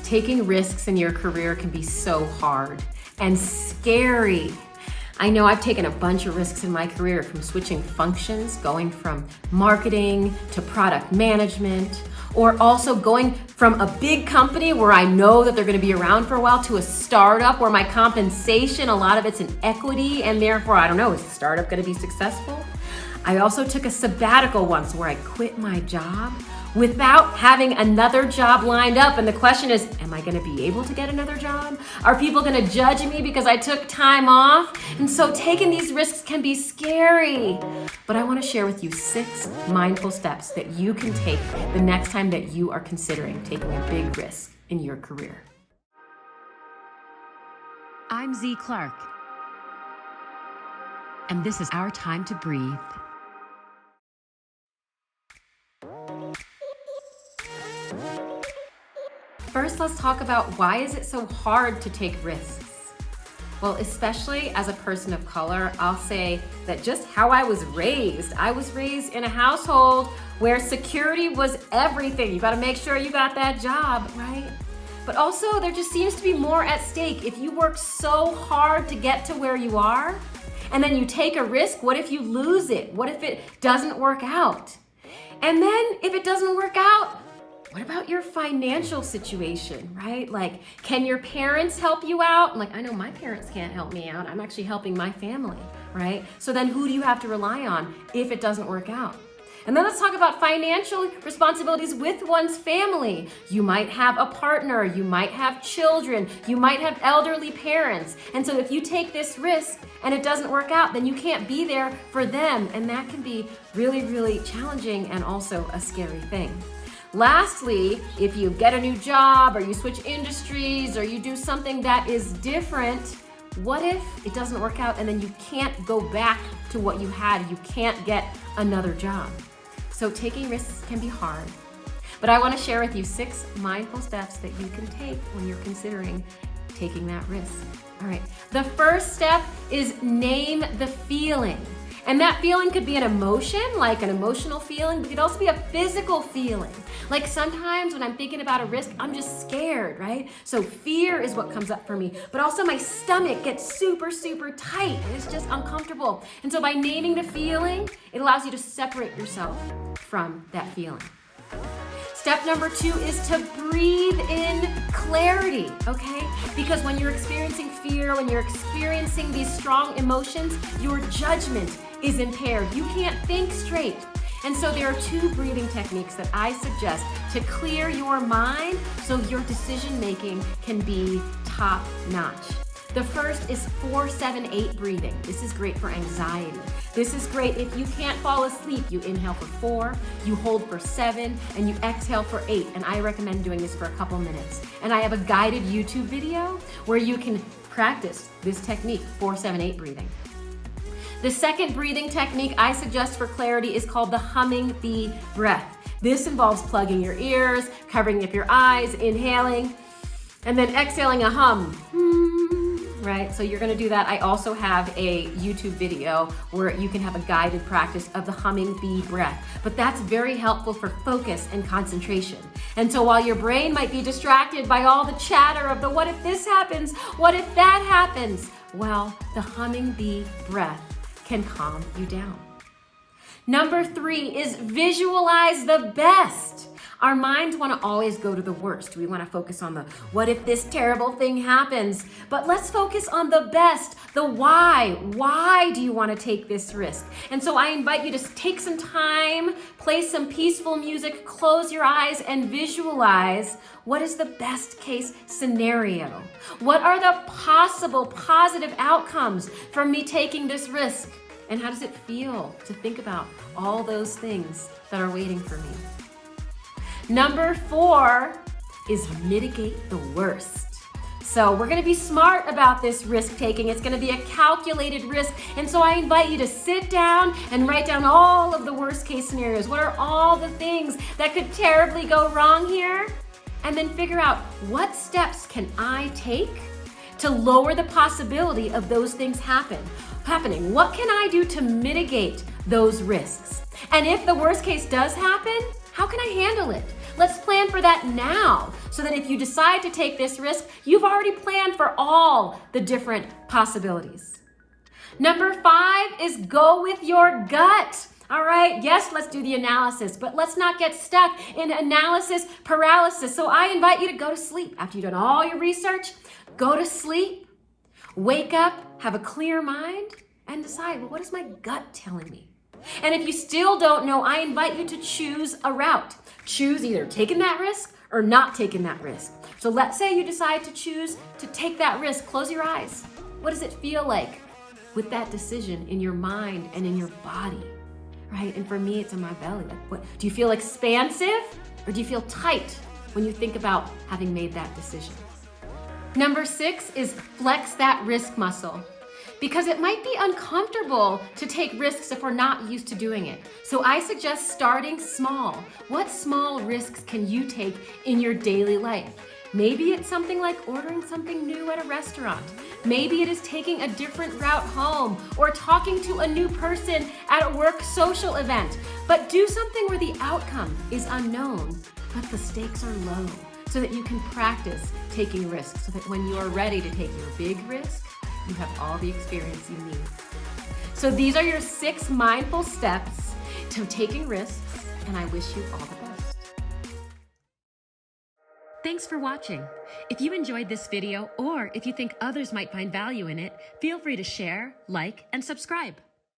Taking risks in your career can be so hard and scary. I know I've taken a bunch of risks in my career, from switching functions, going from marketing to product management, or also going from a big company where I know that they're gonna be around for a while to a startup where my compensation, a lot of it's in equity, and therefore, I don't know, is the startup gonna be successful? I also took a sabbatical once where I quit my job without having another job lined up. And the question is, am I gonna be able to get another job? Are people gonna judge me because I took time off? And so taking these risks can be scary. But I wanna share with you 6 mindful steps that you can take the next time that you are considering taking a big risk in your career. I'm Z Clark, and this is Our Time to Breathe. First, let's talk about why is it so hard to take risks? Well, especially as a person of color, I'll say that just how I was raised in a household where security was everything. You gotta make sure you got that job, right? But also there just seems to be more at stake. If you work so hard to get to where you are, and then you take a risk, what if you lose it? What if it doesn't work out? And then if it doesn't work out, what about your financial situation, right? Like, can your parents help you out? Like, I know my parents can't help me out. I'm actually helping my family, right? So then who do you have to rely on if it doesn't work out? And then let's talk about financial responsibilities with one's family. You might have a partner, you might have children, you might have elderly parents. And so if you take this risk and it doesn't work out, then you can't be there for them. And that can be really, really challenging and also a scary thing. Lastly, if you get a new job or you switch industries or you do something that is different, what if it doesn't work out and then you can't go back to what you had? You can't get another job. So taking risks can be hard. But I want to share with you 6 mindful steps that you can take when you're considering taking that risk. All right. The first step is name the feeling. And that feeling could be an emotion, like an emotional feeling, but it could also be a physical feeling. Like sometimes when I'm thinking about a risk, I'm just scared, right? So fear is what comes up for me. But also my stomach gets super, super tight. And it's just uncomfortable. And so by naming the feeling, it allows you to separate yourself from that feeling. Step number 2 is to breathe in clarity, okay? Because when you're experiencing fear, when you're experiencing these strong emotions, your judgment is impaired. You can't think straight. And so there are 2 breathing techniques that I suggest to clear your mind so your decision making can be top notch. The first is 4-7-8 breathing. This is great for anxiety. This is great if you can't fall asleep. You inhale for 4, you hold for 7, and you exhale for 8. And I recommend doing this for a couple minutes. And I have a guided YouTube video where you can practice this technique, 4-7-8 breathing. The second breathing technique I suggest for clarity is called the humming bee breath. This involves plugging your ears, covering up your eyes, inhaling, and then exhaling a hum. Right? So you're gonna do that. I also have a YouTube video where you can have a guided practice of the humming bee breath. But that's very helpful for focus and concentration. And so while your brain might be distracted by all the chatter of the what if this happens, what if that happens, well, the humming bee breath can calm you down. Number 3 is visualize the best. Our minds want to always go to the worst. We want to focus on the what if this terrible thing happens? But let's focus on the best, the why. Why do you want to take this risk? And so I invite you to take some time, play some peaceful music, close your eyes, and visualize what is the best case scenario. What are the possible positive outcomes from me taking this risk? And how does it feel to think about all those things that are waiting for me? Number 4 is mitigate the worst. So we're gonna be smart about this risk taking. It's gonna be a calculated risk. And so I invite you to sit down and write down all of the worst case scenarios. What are all the things that could terribly go wrong here? And then figure out what steps can I take to lower the possibility of those things happening. What can I do to mitigate those risks? And if the worst case does happen, how can I handle it? Let's plan for that now so that if you decide to take this risk, you've already planned for all the different possibilities. Number 5 is go with your gut. All right, yes, let's do the analysis, but let's not get stuck in analysis paralysis. So I invite you to go to sleep. After you've done all your research, go to sleep, wake up, have a clear mind, and decide, well, what is my gut telling me? And if you still don't know, I invite you to choose a route. Choose either taking that risk or not taking that risk. So let's say you decide to choose to take that risk. Close your eyes. What does it feel like with that decision in your mind and in your body? Right? And for me, it's in my belly. Like, what do you feel expansive or do you feel tight when you think about having made that decision? Number 6 is flex that risk muscle, because it might be uncomfortable to take risks if we're not used to doing it. So I suggest starting small. What small risks can you take in your daily life? Maybe it's something like ordering something new at a restaurant. Maybe it is taking a different route home or talking to a new person at a work social event. But do something where the outcome is unknown, but the stakes are low, so that you can practice taking risks, so that when you are ready to take your big risk, you have all the experience you need. So these are your 6 mindful steps to taking risks, and I wish you all the best. Thanks for watching. If you enjoyed this video, or if you think others might find value in it, feel free to share, like, and subscribe.